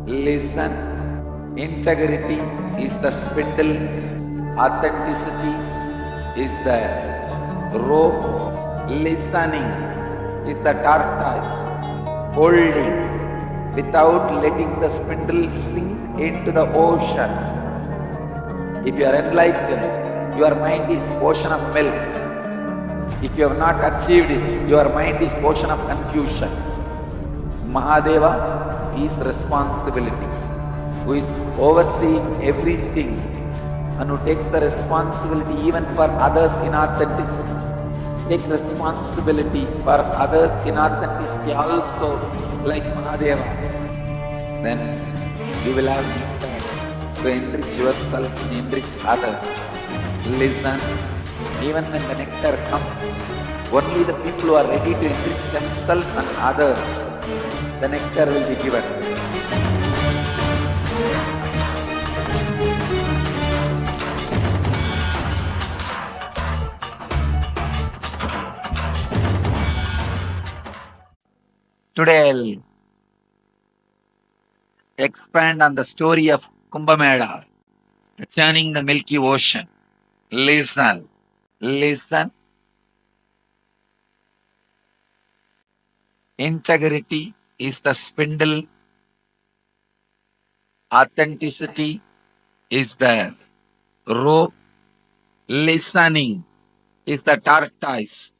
Listen. Integrity is the spindle. Authenticity is the rope. Listening is the tortoise. Holding without letting the spindle sink into the ocean. If you are enlightened, your mind is ocean of milk. If you have not achieved it, your mind is ocean of confusion. Mahadeva is responsibility, who is overseeing everything and who takes the responsibility even for others in authenticity. Take responsibility for others in authenticity also, like Mahadeva. Then you will have nectar to enrich yourself and enrich others. Listen, even when the nectar comes, only the people who are ready to enrich themselves and others, the nectar will be given. Today I'll expand on the story of Kumbh Mela, churning the Milky Ocean. Listen, listen. Integrity is the spindle. Authenticity is the rope. Listening is the tortoise.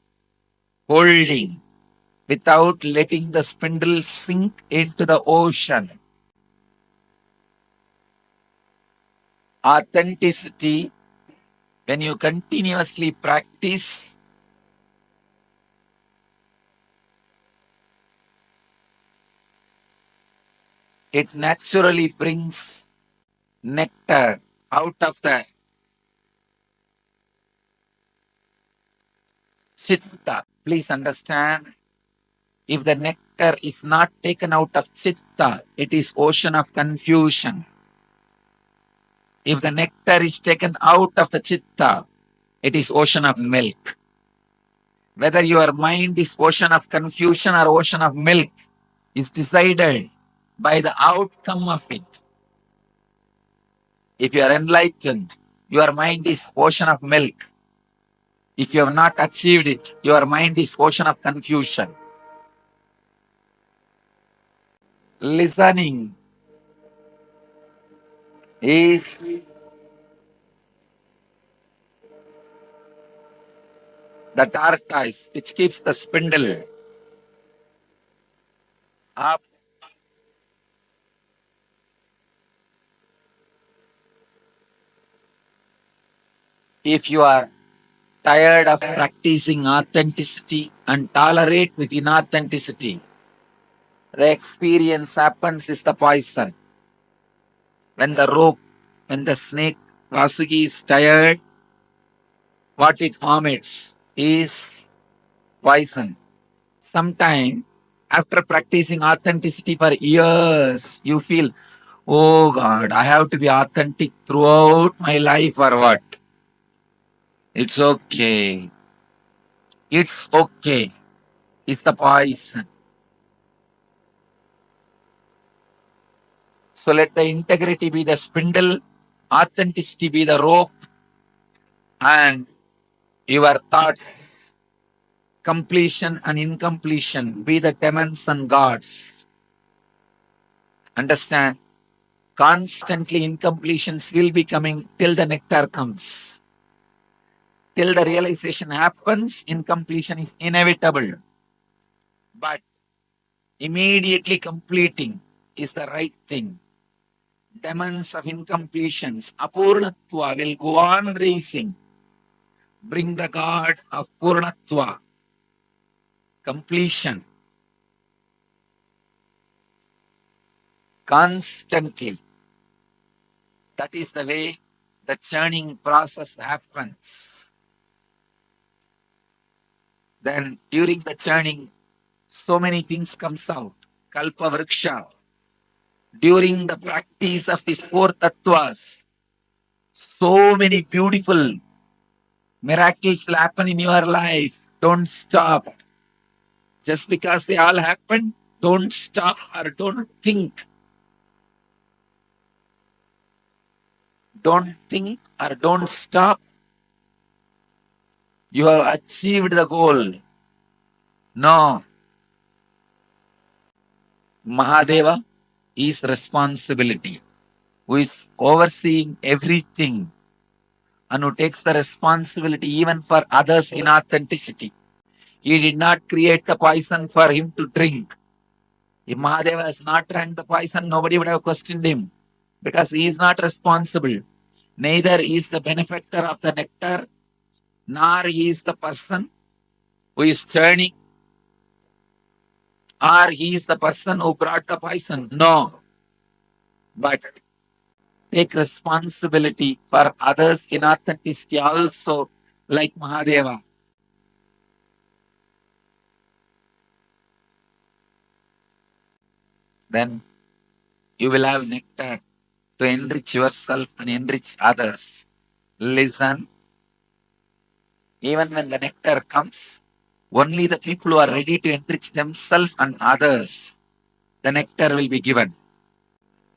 Holding without letting the spindle sink into the ocean. Authenticity, when you continuously practice, it naturally brings nectar out of the chitta. Please understand, if the nectar is not taken out of chitta, it is ocean of confusion. If the nectar is taken out of the chitta, it is ocean of milk. Whether your mind is ocean of confusion or ocean of milk is decided by the outcome of it. If you are enlightened, your mind is ocean of milk. If you have not achieved it, your mind is ocean of confusion. Listening is the tortoise which keeps the spindle up. If you are tired of practicing authenticity and tolerate with inauthenticity, the experience happens is the poison. When the rope, when the snake Vasuki is tired, what it vomits is poison. Sometime after practicing authenticity for years, you feel, oh God, I have to be authentic throughout my life or what? It's okay. It's okay. It's the poison. So let the integrity be the spindle, authenticity be the rope, and your thoughts, completion and incompletion, be the demons and gods. Understand? Constantly incompletions will be coming till the nectar comes. Till the realization happens, incompletion is inevitable. But immediately completing is the right thing. Demons of incompletions, apurnatva, will go on racing. Bring the god of purnatva, completion. Constantly. That is the way the churning process happens. Then during the churning, so many things comes out. Kalpa vriksha. During the practice of these four tattvas, so many beautiful miracles will happen in your life. Don't stop. Just because they all happen, don't stop or don't think Don't think or don't stop. You have achieved the goal. No. Mahadeva is responsibility, who is overseeing everything and who takes the responsibility even for others in authenticity. He did not create the poison for him to drink. If Mahadeva has not drank the poison, nobody would have questioned him because he is not responsible. Neither is the benefactor of the nectar, nor he is the person who is churning, or he is the person who brought the poison. No. But take responsibility for others in authenticity also, like Mahadeva. Then you will have nectar to enrich yourself and enrich others. Listen, even when the nectar comes, only the people who are ready to enrich themselves and others, the nectar will be given.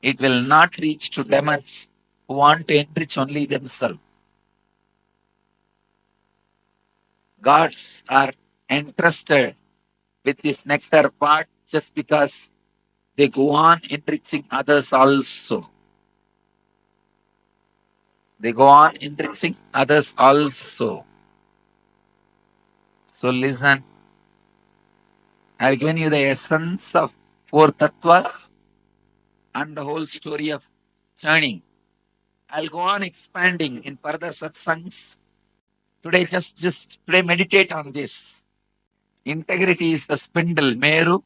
It will not reach to demons who want to enrich only themselves. Gods are entrusted with this nectar part just because they go on enriching others also. They go on enriching others also. So listen, I've given you the essence of four tattvas and the whole story of churning. I'll go on expanding in further satsangs. Today, just today, meditate on this. Integrity is the spindle, Meru.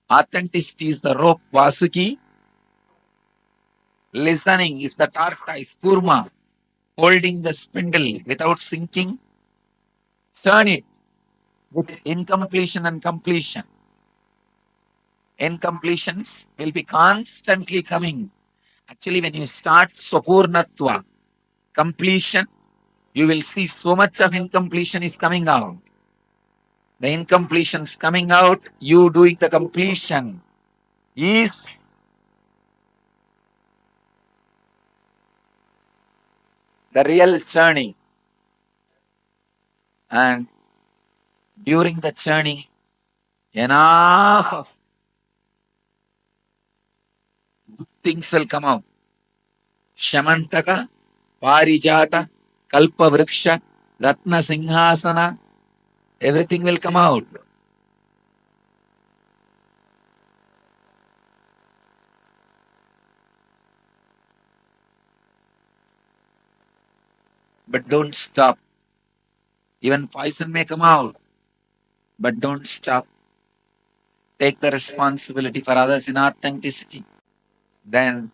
Authenticity is the rope, Vasuki. Listening is the tortoise, Kurma. Holding the spindle without sinking. Turn it with incompletion and completion. Incompletions will be constantly coming. Actually, when you start Swapurnatva, completion, you will see so much of incompletion is coming out. The incompletions coming out, you doing the completion is the real churning. And during the churning, enough of things will come out. Shamantaka, Parijata, Kalpa Vriksha, Ratna Singhasana, everything will come out. But don't stop. Even poison may come out, but don't stop. Take the responsibility for others in authenticity. Then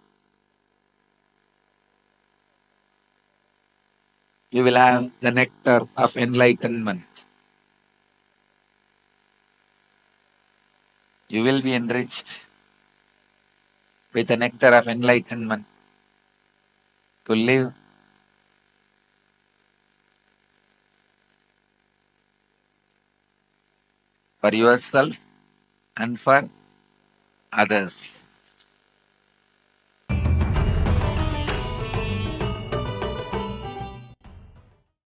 you will have the nectar of enlightenment. You will be enriched with the nectar of enlightenment to live for yourself and for others.